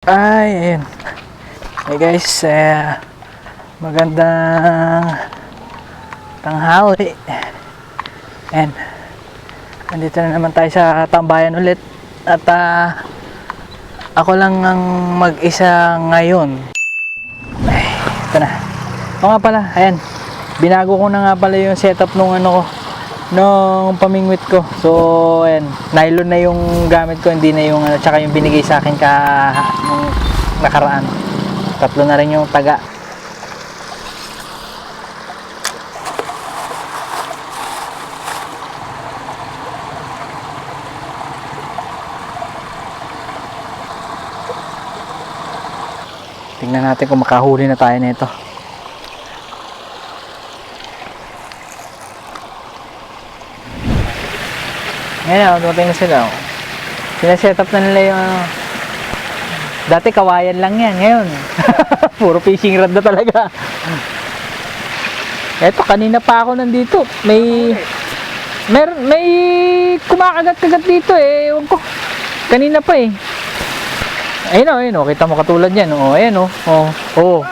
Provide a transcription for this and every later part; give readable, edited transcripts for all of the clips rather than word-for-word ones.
Ayun. Hey guys, magandang tanghali. And nandito na naman tayo sa tambayan ulit. At ako lang ang mag-isa ngayon. Ay, ito na. O nga pala, ayan. Binago ko na nga pala yung setup nung ano ko, nung pamingwit ko. So, ayan, nylon na yung gamit ko, hindi na yung ano, tsaka yung binigay sa akin nung nakaraan. Tatlo na rin yung taga. Tingnan natin kung makahuli na tayo nito. Ngayon, dumating na sila. Sinaset up na nila yung dati kawayan lang yan. Ngayon, puro fishing rod na talaga. Eto, kanina pa ako nandito. May kumakagat-kagat dito eh. Ewan ko. Kanina pa eh. Ayun o. Kita mo katulad yan. O, ayan o. O.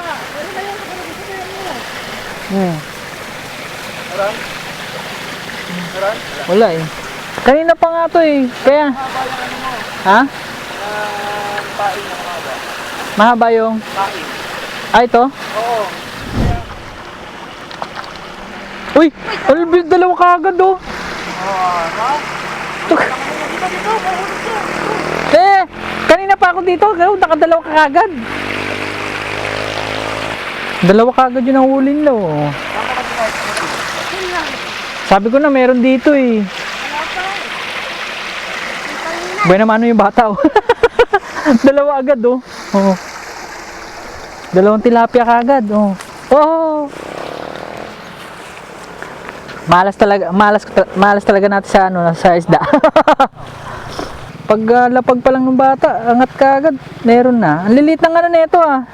Wala eh. Kanina pa nga to eh. Kaya. Ha? Mahaba yung? Ito? Oo. Uy! Albil, dalawa kagad oh. Kanina pa ako dito. Nakadalawa kagad. Dalawa kagad yung nahuli nila oh. Sabi ko na meron dito eh. Buena mano yung bata oh. Dalawa agad oh. Oh. Dalawang tilapia kagad oh. Oh. Malas talaga natin sa ano, sa isda. Pag lapag pa lang ng bata, angat kagad, meron na. Ang lilit ng ano nito ah.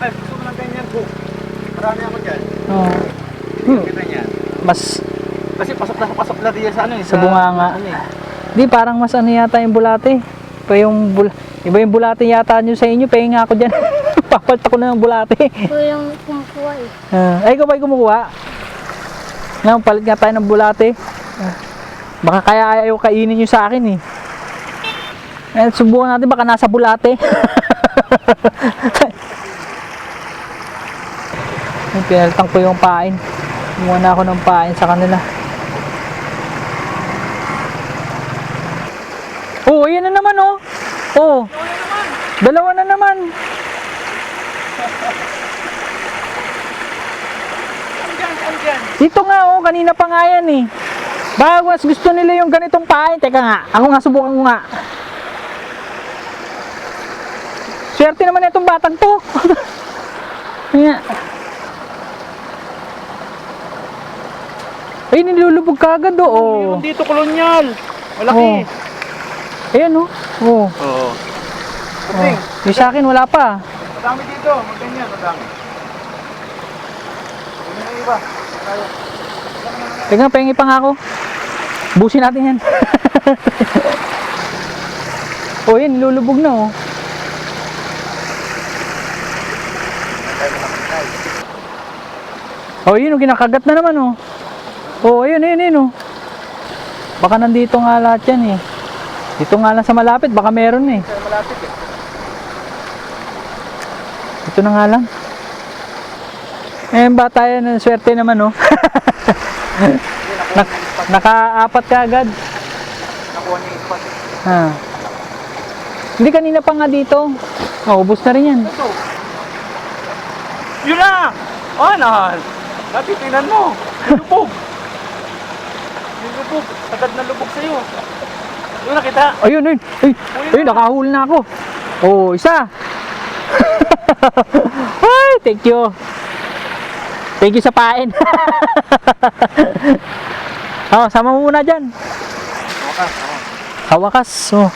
Ay, gusto mo lang ganyan po. Marami ako dyan. Oh. Mas Kasi pasok na diyan sa ano eh. sa bunganga. Ano eh. Di parang mas ano yata yung bulate. Iba yung bulate yata nyo sa inyo, pahinga ako dyan. Papalit ako na ng bulate. Ito yung kumukuha eh. Ay, ikaw ba yung kumukuha? Ngayon, palit nga tayo ng bulate. Baka kaya ayaw kainin nyo sa akin eh. Subukan natin, baka nasa bulate. Pinalitan ko yung pain. Kumuha na ako ng pain sa kanila. Oh, ayan na naman oh. Oh. Dalawa na naman. Dito nga oh, kanina pa nga yan eh. Baka mas gusto nila yung ganitong pain. Teka nga, ako nga subukan ko nga. Swerte naman itong batang to. Kaya. Ay, nilulubog ka agad oh. Meron dito kolonyal. Malaki. Oh. Ayan oh. Oh. Oo. Oh. Yung sa akin wala pa. Madami dito. Magganyan, madami. Ano na iba? Tayo. Teka, pengi pa nga ako. Busin natin yan. Oh, yan, nilulubog na oh. Oh, yun, ginakagat na naman oh. Oh, ayun oh. Baka nandito nga lahat yan eh. Dito nga lang sa malapit, baka meron eh. Malapit eh. Ito na nga lang. Eh, bata yan, swerte naman oh. Naka-apat ka agad. Nakuha niya ispat. Hindi, kanina pa nga dito. Ubos na rin yan. Ito. Yun na! Oh, nahan. Tingnan mo. Yung lubog. Yung lubog. Agad na lubog sa'yo. Yung nakita. Ayun. Ayun, nakahuli na ako. Oh, isa. Ay, thank you. Thank you sa pain. Oh, sama mo muna dyan. Hawakas. Oh.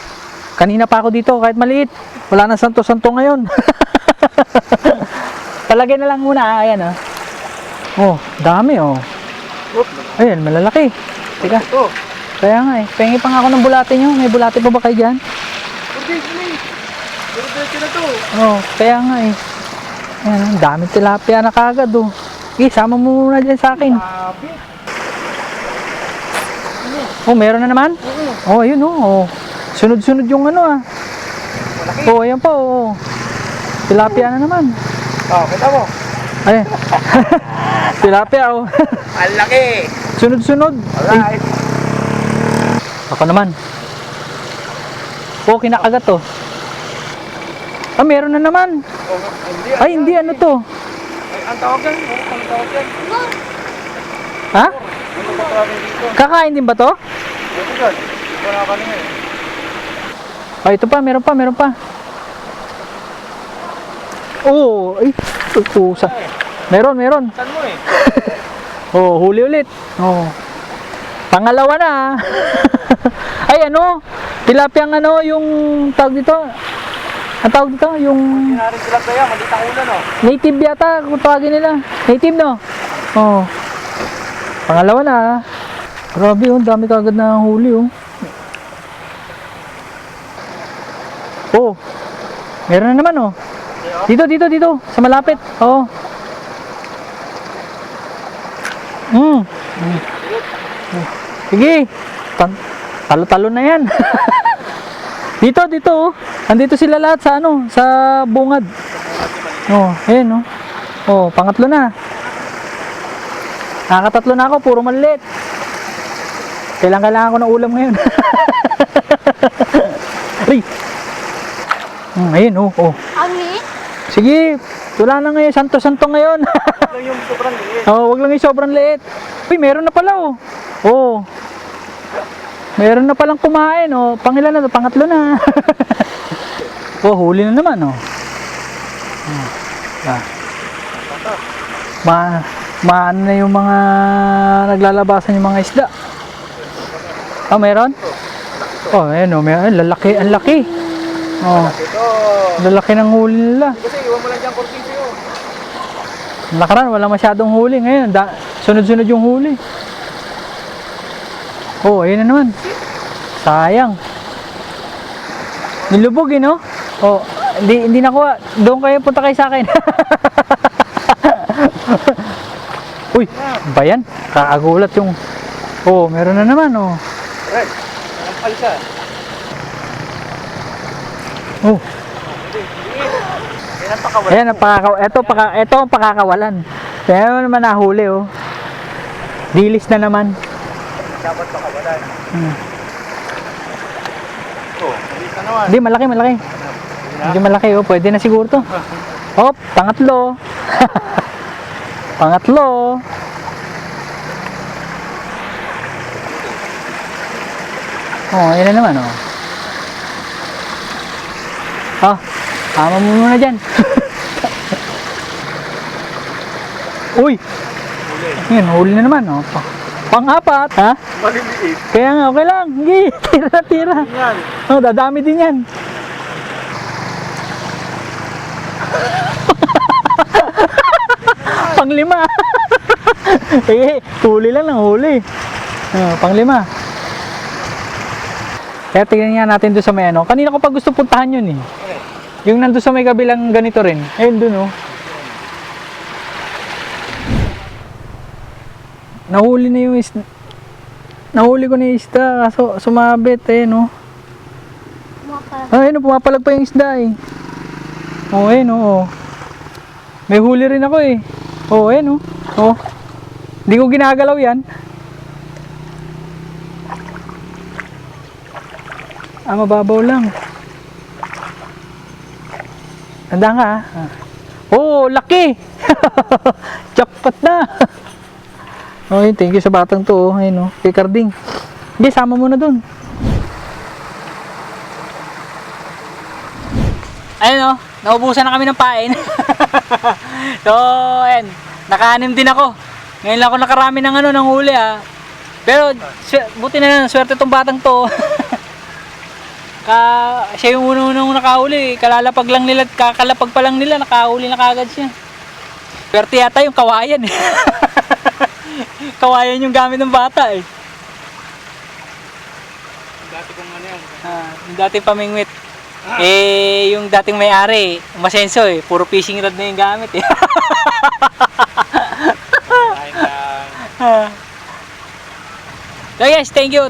Kanina pa ako dito, kahit maliit. Wala na santo-santo ngayon. Palagay na lang muna. Ayan oh. Oh, dami oh. Ayan, malalaki. Teka. Ito. Kaya nga eh. Pengi pa nga ako ng bulate nyo. May bulate pa ba kayo dyan? Diretso na to. Oo, kaya nga eh. Ayan, ang daming tilapia na kagad oh. Okay, sama mo muna dyan sa akin. Sabi. Oh, meron na naman? Oh, ayun oh. Oh. Sunod-sunod yung ano ah. Oh, ayan pa oh. Tilapia na naman. Oh, kita mo. Ayan. Tilapia oh. Ang laki. Sunod-sunod. Alright. Ako naman. Oh, kinakagat to. Ah, meron na naman. Oh, hindi. Ay, hindi ano to. Ay, ang tawag yan. Ang tawag yan. Ha? Ano ba tawag dito? Kakain din ba to? Ito dyan. Wala ka niya eh. Oh, ito pa, meron pa, meron pa. Oh, ay, pusa. Meron, meron. Saan mo eh? Oh, huli ulit. Oh. Pangalawa na. Ay, ano? Tilapia ang ano, yung tawag dito. Ang tawag dito, yung Sinarin sila kaya. Malita ulan oh. native yata, kung tawagin nila. Native, no? Oh. Pangalawa na. Grabe, oh, dami kagad na huli, oh. Oh. Meron na naman, oh. Dito, dito, dito. Sa malapit. Oo. Sige. Talo-talo na yan. Dito, dito, oh. Andito sila lahat sa ano, sa bungad. Oh, ayan, oh. Oh, pangatlo na. Nakakatatlo na ako, puro maliit. Kailangan ko ng ulam ngayon. Ay. Ayun, oh, oh. Ani? Sige, wala na ngayon, santo-santo ngayon. Ito yung sobrang liit. Oh, wag lang yung sobrang liit. Uy, meron na pala, oh. Oh. Meron na palang kumain, oh. Pangilan na, pangatlo na. Oh, huli na naman, oh. Ah. Maano na yung mga naglalabasan yung mga isda. Oh, meron? Oh, ayun, oh, meron. Lalaki, ang laki. Oh, Ito. lalaki ng huli nila. Kasi iwan mo lang dyan kurtisi oh. Nakaraan, wala masyadong huli. Ngayon, sunod-sunod yung huli. Oh, ayun na naman. Sayang. Nilubog eh, no? Oh, hindi nakuha. Doon kayo, punta kayo sa akin. Uy, ba yan? Kakagulat yung... Oh, meron na naman, oh. Right. Ang palsa. Oh, Yan ang pakawalan. ayan, ito ang pakakawalan. Kaya naman nahuli, oh. Dilis na naman. Dapat pakawalan. Hmm. Oh, malis na naman. Hindi, malaki, malaki. Hindi malaki, oh. Pwede na siguro to. Hop, pangatlo. Pangatlo. Oh, ayan na naman, oh. Oh, tama mo muna dyan. Uy! Yan, huli na naman, oh. Pang-apat, ha? Maliliit. Kaya nga, okay lang. Hindi, tira na tira. Yan. Oh, dadami din yan. Panglima. Eh, huli lang ng huli. Oh, panglima. Kaya tingnan nga natin doon sa may ano. Kanina ko pa gusto puntahan yun eh. Yung nandun sa may kabilang ganito rin. Ayun doon oh. Nahuli na yung isda. Nahuli ko na yung isda. Kaso sumabit eh no. Ayun, pumapalag pa yung isda eh. Oh, ayun oh. May huli rin ako eh. Oh, ayun oh. Oh. Hindi ko ginagalaw yan. Mababaw lang. Tanda ka ah. Oh, laki! Jackpot na! Okay, thank you sa batang to. Oh. Ayun oh. Kay Carding. Hindi, sama mo na dun. Ayun oh, naubusan na kami ng pain. So, ayun, naka-anim din ako. Ngayon lang ako nakarami ng ano, ng huli ah. Pero, buti na lang, swerte tong batang to. Siya yung unang nakahuli, kalalapag lang nila, kakalapag pa lang nila, nakahuli na kagad siya. Swerte yata yung kawayan eh. Kawayan yung gamit ng bata eh. dati kong ano yan. Yung dating pamingwit. Yung dating may-ari, umasenso eh. Puro fishing rod na yung gamit eh. Kain lang. So guys, thank you.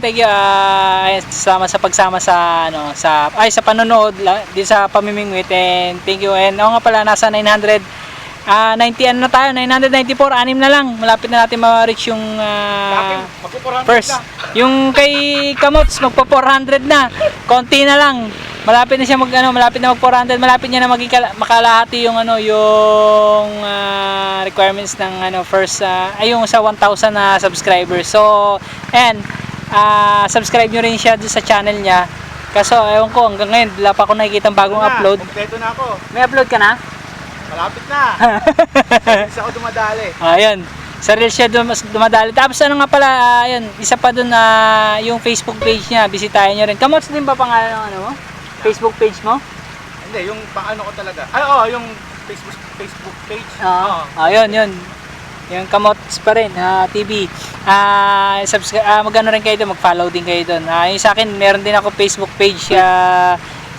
Salamat sa pagsama sa sa panonood di sa pamimingwit, and thank you. And nga pala, nasa 990 ano na tayo, 994, 6 na lang. Malapit na natin ma-reach yung Magpo-400 first. na. Yung kay Kamots magpa 400 na. Konti na lang. Malapit na siya malapit na mag 400, malapit niya na maging makalahati yung yung requirements ng first yung sa 1,000 na subscribers. So, and subscribe nyo rin siya doon sa channel niya. Kaso ewan ko, hanggang ngayon wala pa ako nakikita bagong upload. Kompleto na ako. May upload ka na? Malapit na. Isa ako dumadali. Ayun. Sa Reels siya dumadali. Tapos ano nga pala, ayun, isa pa doon yung Facebook page niya, bisitahin niyo rin. Kamots din ba pangalan ng mo? Facebook page mo? Hindi, yung paano ko talaga. Yung Facebook page. Oo. Ayun, yun. Yung Kamots pa rin, TV. Subscribe, magano rin kayo doon, mag-follow din kayo doon. Yung sa akin, meron din ako Facebook page.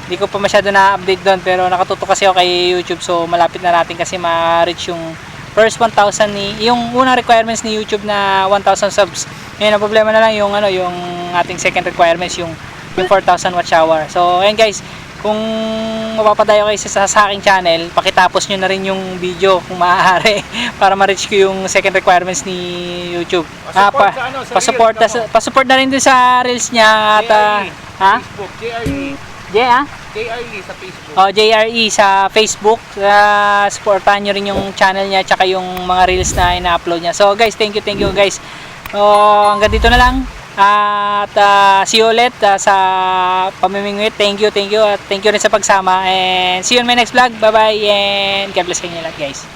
Hindi ko pa masyado na-update doon, pero nakatutok kasi ako kay YouTube, so malapit na natin kasi ma-reach yung first 1,000 yung unang requirements ni YouTube na 1,000 subs. Ngayon, ang problema na lang yung yung ating second requirements, yung 4,000 watch hour. So, ayun guys, kung mapapadayo kayo sa aking channel, pakitapos nyo na rin yung video kung maaari para ma-reach ko yung second requirements ni YouTube. Pa-support na rin dun sa reels niya at Facebook, JRE sa Facebook. JRE sa Facebook. Supportahan nyo rin yung channel niya tsaka yung mga reels na ina-upload niya. So guys, thank you guys. So, hanggang dito na lang. At see you ulit sa pamimingwit. Thank you at thank you rin sa pagsama, and see you in my next vlog. Bye bye, and God bless kayo lahat guys.